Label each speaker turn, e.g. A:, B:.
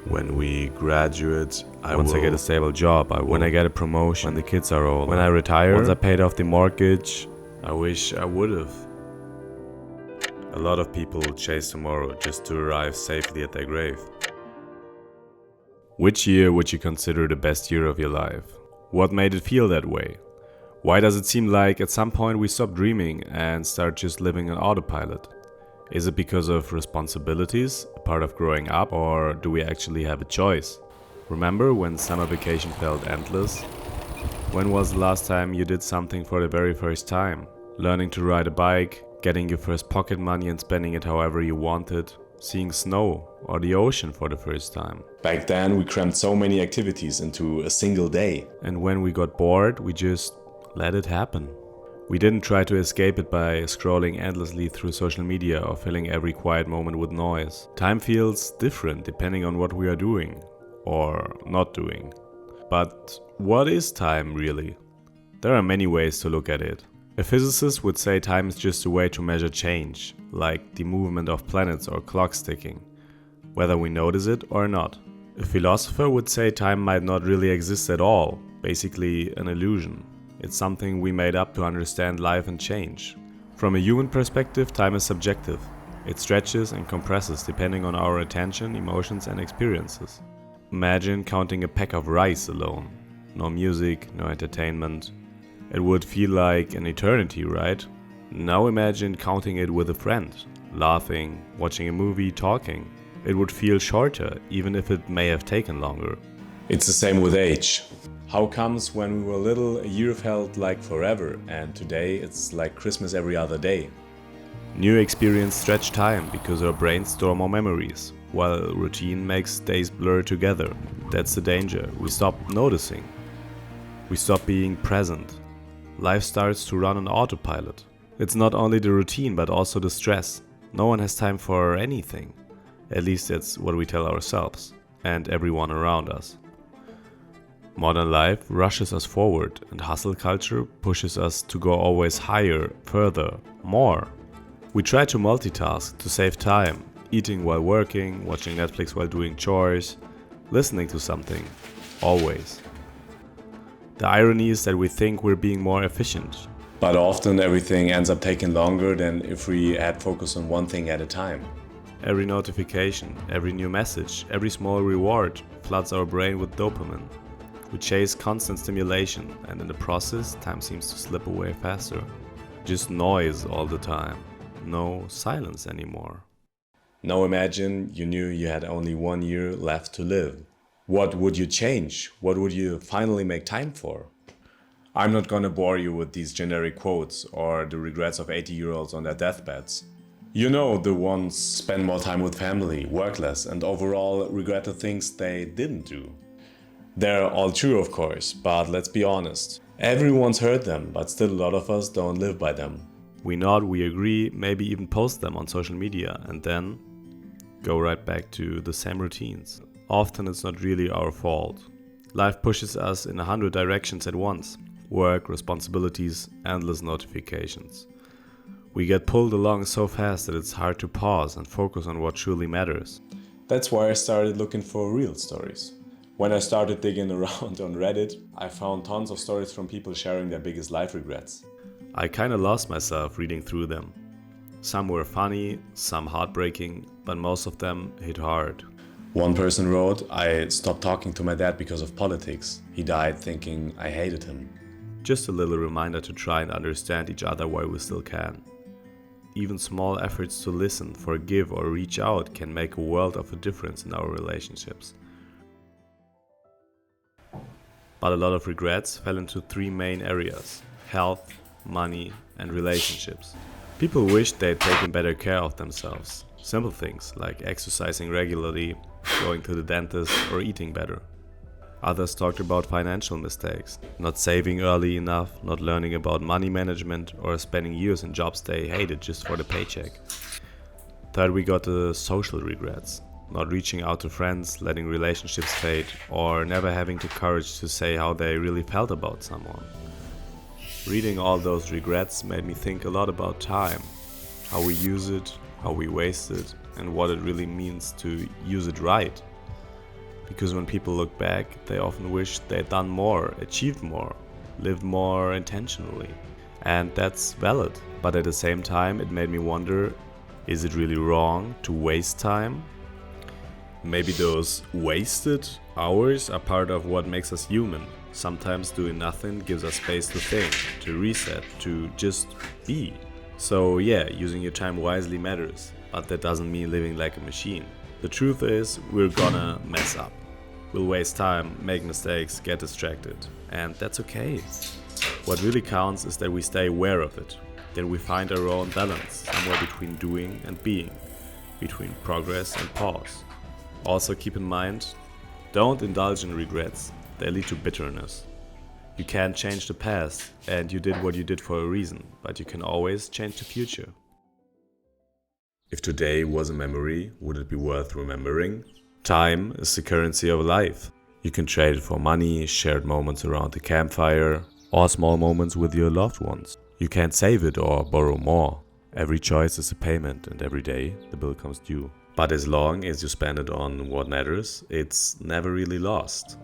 A: When we graduate,
B: Once I get a stable job, I will. When I get a promotion, when the kids are old, when I retire, once I paid off the mortgage.
A: I wish I would have.
B: A lot of people chase tomorrow just to arrive safely at their grave. Which year would you consider the best year of your life? What made it feel that way? Why does it seem like at some point we stop dreaming and start just living on autopilot? Is it because of responsibilities, a part of growing up, or do we actually have a choice? Remember when summer vacation felt endless? When was the last time you did something for the very first time? Learning to ride a bike, getting your first pocket money and spending it however you wanted, seeing snow or the ocean for the first time.
A: Back then, we crammed so many activities into a single day.
B: And when we got bored, we just let it happen. We didn't try to escape it by scrolling endlessly through social media or filling every quiet moment with noise. Time feels different depending on what we are doing or not doing. But what is time really? There are many ways to look at it. A physicist would say time is just a way to measure change, like the movement of planets or clocks ticking, whether we notice it or not. A philosopher would say time might not really exist at all, basically an illusion. It's something we made up to understand life and change. From a human perspective, time is subjective. It stretches and compresses depending on our attention, emotions and experiences. Imagine counting a pack of rice alone. No music, no entertainment. It would feel like an eternity, right? Now imagine counting it with a friend, laughing, watching a movie, talking. It would feel shorter, even if it may have taken longer.
A: It's the same with age. How comes when we were little, a year felt like forever, and today it's like Christmas every other day?
B: New experience stretch time because our brains store more memories, while routine makes days blur together. That's the danger. We stop noticing. We stop being present. Life starts to run on autopilot. It's not only the routine but also the stress. No one has time for anything. At least that's what we tell ourselves and everyone around us. Modern life rushes us forward and hustle culture pushes us to go always higher, further, more. We try to multitask to save time, eating while working, watching Netflix while doing chores, listening to something, always. The irony is that we think we're being more efficient.
A: But often everything ends up taking longer than if we had focus on one thing at a time.
B: Every notification, every new message, every small reward floods our brain with dopamine. We chase constant stimulation, and in the process, time seems to slip away faster. Just noise all the time. No silence anymore.
A: Now imagine you knew you had only 1 year left to live. What would you change? What would you finally make time for? I'm not gonna bore you with these generic quotes or the regrets of 80-year-olds on their deathbeds. You know, the ones spend more time with family, work less, and overall regret the things they didn't do. They're all true, of course, but let's be honest. Everyone's heard them, but still a lot of us don't live by them.
B: We nod, we agree, maybe even post them on social media, and then go right back to the same routines. Often it's not really our fault. Life pushes us in 100 directions at once. Work, responsibilities, endless notifications. We get pulled along so fast that it's hard to pause and focus on what truly matters.
A: That's why I started looking for real stories. When I started digging around on Reddit, I found tons of stories from people sharing their biggest life regrets.
B: I kinda lost myself reading through them. Some were funny, some heartbreaking, but most of them hit hard.
A: One person wrote, "I stopped talking to my dad because of politics. He died thinking I hated him."
B: Just a little reminder to try and understand each other while we still can. Even small efforts to listen, forgive or reach out can make a world of a difference in our relationships. But a lot of regrets fell into 3 main areas: health, money and relationships. People wished they'd taken better care of themselves. Simple things like exercising regularly, going to the dentist or eating better. Others talked about financial mistakes, not saving early enough, not learning about money management or spending years in jobs they hated just for the paycheck. Third, we got the social regrets. Not reaching out to friends, letting relationships fade, or never having the courage to say how they really felt about someone. Reading all those regrets made me think a lot about time, how we use it, how we waste it, and what it really means to use it right. Because when people look back, they often wish they'd done more, achieved more, lived more intentionally. And that's valid. But at the same time, it made me wonder, is it really wrong to waste time? Maybe those wasted hours are part of what makes us human. Sometimes doing nothing gives us space to think, to reset, to just be. So yeah, using your time wisely matters, but that doesn't mean living like a machine. The truth is, we're gonna mess up. We'll waste time, make mistakes, get distracted, and that's okay. What really counts is that we stay aware of it, that we find our own balance, somewhere between doing and being, between progress and pause. Also keep in mind, don't indulge in regrets, they lead to bitterness. You can't change the past, and you did what you did for a reason, but you can always change the future.
A: If today was a memory, would it be worth remembering? Time is the currency of life.
B: You can trade it for money, shared moments around the campfire, or small moments with your loved ones. You can't save it or borrow more. Every choice is a payment, and every day the bill comes due.
A: But as long as you spend it on what matters, it's never really lost.